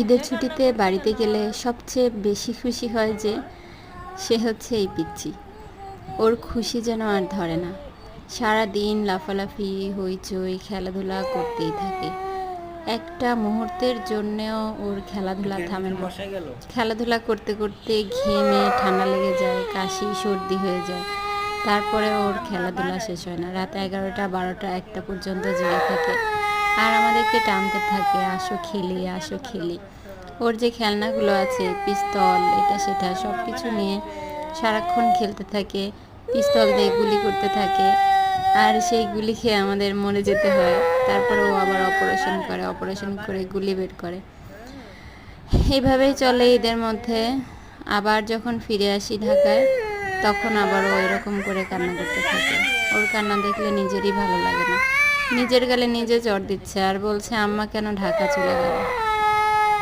ঈদের ছুটিতে বাড়িতে গেলে সবচেয়ে বেশি খুশি হয় যে সে হচ্ছে এই পিচ্চি। ওর খুশি যেন আর ধরে না। সারাদিন লাফালাফি, হইচই, খেলাধুলা করতেই থাকে। একটা মুহূর্তের জন্যেও ওর খেলাধুলা থামে না। খেলাধুলা করতে করতে ঘেমে ঠান্ডা লেগে যায়, কাশি সর্দি হয়ে যায়। তারপরে ওর খেলাধুলা শেষ হয় না। রাত 11টা 12টা 1টা পর্যন্ত জেগে থাকে আর আমাদেরকে টানতে থাকে, আসো খেলি আসো খেলি। ওর যে খেলনাগুলো আছে, পিস্তল, এটা সেটা সব কিছু নিয়ে সারাক্ষণ খেলতে থাকে, পিস্তল দিয়ে গুলি করতে থাকে। আর সেই গুলি খেয়ে আমাদের মরে যেতে হয়। তারপরে ও আবার অপারেশন করে গুলি বের করে। এইভাবেই চলে ঈদের মধ্যে। আবার যখন ফিরে আসি ঢাকায়, তখন আবার ও এরকম করে কান্না করতে থাকে। ওর কান্না দেখলে নিজেরই ভালো লাগে না। নিজের গালে নিজে জ্বর দিচ্ছে আর বলছে আম্মা কেন ঢাকা চলে গেল।